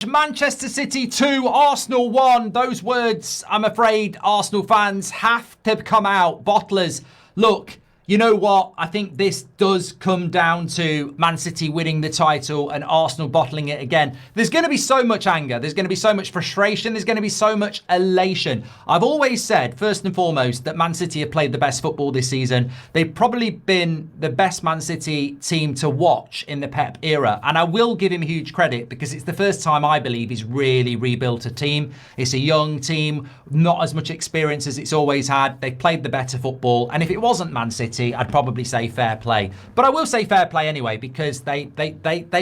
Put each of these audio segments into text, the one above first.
Manchester City 2, Arsenal 1. Those words, I'm afraid, Arsenal fans have to come out. Bottlers, look, you know what? I think this does come down to Man City winning the title and Arsenal bottling it again. There's going to be so much anger. There's going to be so much frustration. There's going to be so much elation. I've always said, first and foremost, that Man City have played the best football this season. They've probably been the best Man City team to watch in the Pep era. And I will give him huge credit because it's the first time I believe he's really rebuilt a team. It's a young team, not as much experience as it's always had. They've played the better football. And if it wasn't Man City, I'd probably say fair play. But I will say fair play anyway because they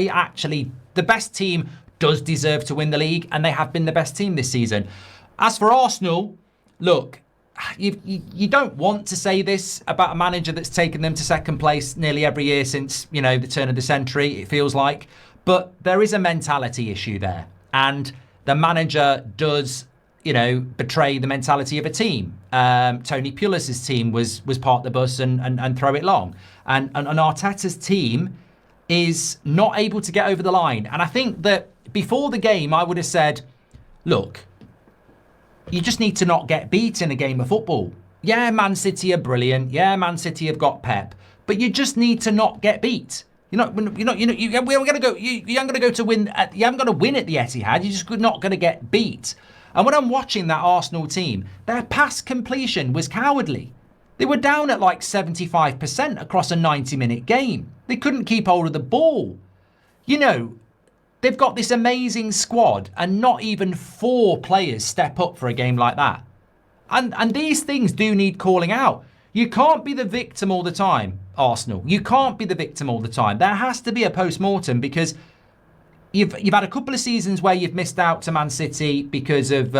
actually, the best team does deserve to win the league and they have been the best team this season. As for Arsenal, look, you don't want to say this about a manager that's taken them to second place nearly every year since, you know, the turn of the century, it feels like. But there is a mentality issue there. And the manager does, you know, betray the mentality of a team. Tony Pulis's team was part of the bus and throw it long. And Arteta's team is not able to get over the line. And I think that before the game, I would have said, look, you just need to not get beat in a game of football. Yeah, Man City are brilliant. Yeah, Man City have got Pep, but you just need to not get beat. You haven't got to win. You haven't got to win at the Etihad. You're just not going to get beat. And when I'm watching that Arsenal team, their pass completion was cowardly. They were down at like 75% across a 90-minute game. They couldn't keep hold of the ball. You know, they've got this amazing squad and not even 4 players step up for a game like that. And these things do need calling out. You can't be the victim all the time, Arsenal. You can't be the victim all the time. There has to be a post-mortem because You've had a couple of seasons where you've missed out to Man City because of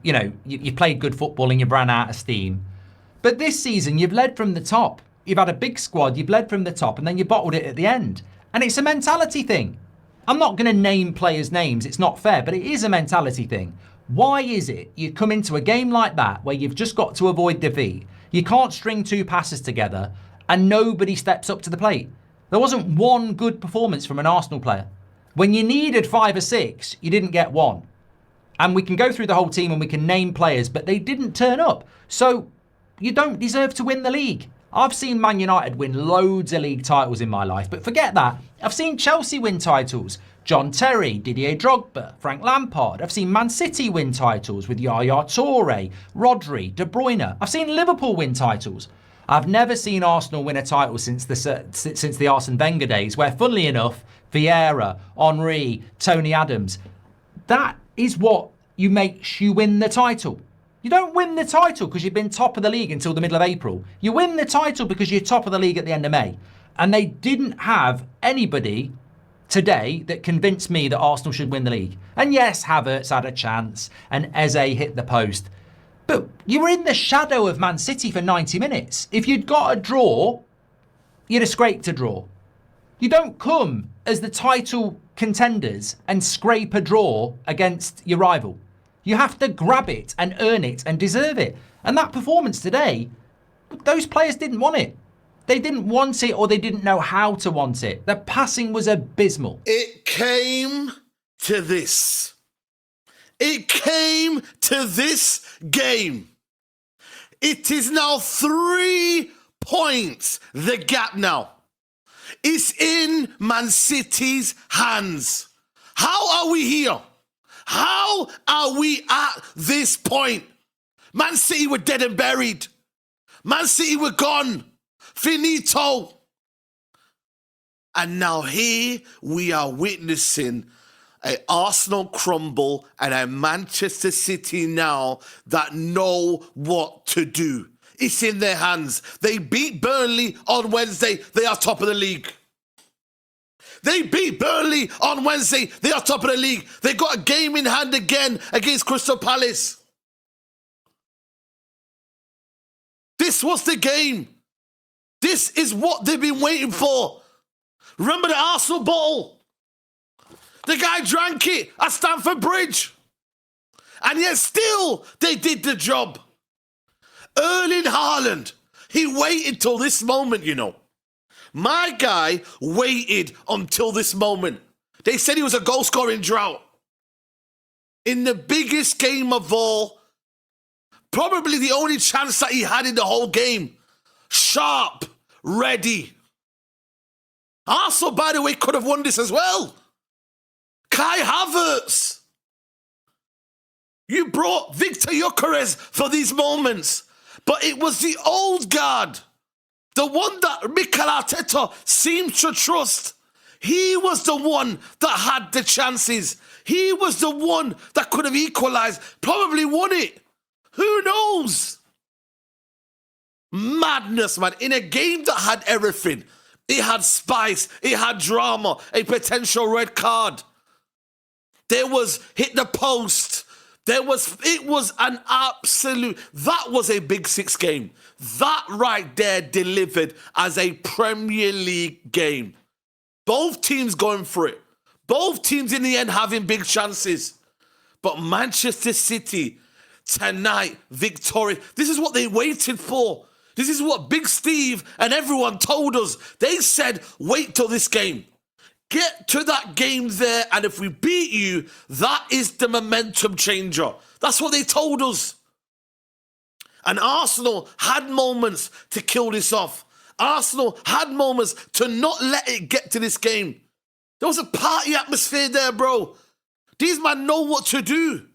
you know you played good football and you've ran out of steam. But this season you've led from the top. You've had a big squad. You've led from the top, and then you bottled it at the end. And it's a mentality thing. I'm not going to name players' names. It's not fair, but it is a mentality thing. Why is it you come into a game like that where you've just got to avoid defeat? You can't string 2 passes together, and nobody steps up to the plate. There wasn't one good performance from an Arsenal player. When you needed 5 or 6, you didn't get one. And we can go through the whole team and we can name players, but they didn't turn up. So you don't deserve to win the league. I've seen Man United win loads of league titles in my life, but forget that. I've seen Chelsea win titles. John Terry, Didier Drogba, Frank Lampard. I've seen Man City win titles with Yaya Toure, Rodri, De Bruyne. I've seen Liverpool win titles. I've never seen Arsenal win a title since the Arsene Wenger days, where, funnily enough, Vieira, Henry, Tony Adams, that is what makes you win the title. You don't win the title because you've been top of the league until the middle of April. You win the title because you're top of the league at the end of May. And they didn't have anybody today that convinced me that Arsenal should win the league. And yes, Havertz had a chance and Eze hit the post. But you were in the shadow of Man City for 90 minutes. If you'd got a draw, you'd have scraped a draw. You don't come as the title contenders and scrape a draw against your rival. You have to grab it and earn it and deserve it. And that performance today, those players didn't want it. They didn't want it, or they didn't know how to want it. The passing was abysmal. It came to this. It came to this game. It is now 3 points, the gap now. It's in Man City's hands. How are we here? How are we at this point? Man City were dead and buried. Man City were gone. Finito. And now here we are witnessing an Arsenal crumble and a Manchester City now that know what to do. It's in their hands. They beat Burnley on Wednesday. They are top of the league. They beat Burnley on Wednesday. They are top of the league. They got a game in hand again against Crystal Palace. This was the game. This is what they've been waiting for. Remember the Arsenal bottle? The guy drank it at Stamford Bridge. And yet still they did the job. Erling Haaland, he waited till this moment, you know. My guy waited until this moment They said he was a goal-scoring drought. In the biggest game of all, probably the only chance that he had in the whole game. Sharp, ready. Arsenal, by the way, could have won this as well. Kai Havertz. You brought Victor Gyökeres for these moments, but it was the old guard, the one that Mikel Arteta seemed to trust. He was the one that had the chances. He was the one that could have equalised, probably won it. Who knows? Madness, man. In a game that had everything. It had spice, it had drama, a potential red card. There was hit the post. It was an absolute, that was a Big Six game. That right there delivered as a Premier League game. Both teams going for it. Both teams in the end having big chances. But Manchester City, tonight, victorious. This is what they waited for. This is what Big Steve and everyone told us. They said, wait till this game. Get to that game there, and if we beat you, that is the momentum changer. That's what they told us. And Arsenal had moments to kill this off. Arsenal had moments to not let it get to this game. There was a party atmosphere there, bro. These men know what to do.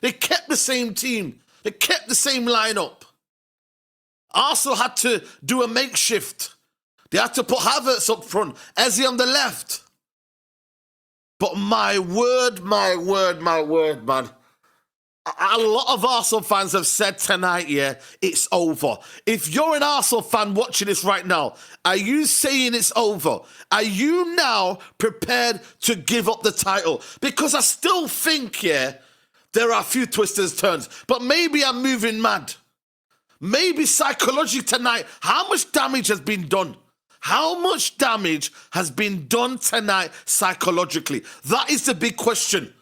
They kept the same team. They kept the same lineup. Arsenal had to do a makeshift. They had to put Havertz up front, Eze on the left. But my word, man. A lot of Arsenal fans have said tonight, yeah, it's over. If you're an Arsenal fan watching this right now, are you saying it's over? Are you now prepared to give up the title? Because I still think, yeah, there are a few twisters turns, but maybe I'm moving mad. Maybe psychologically tonight, how much damage has been done? How much damage has been done tonight psychologically? That is the big question.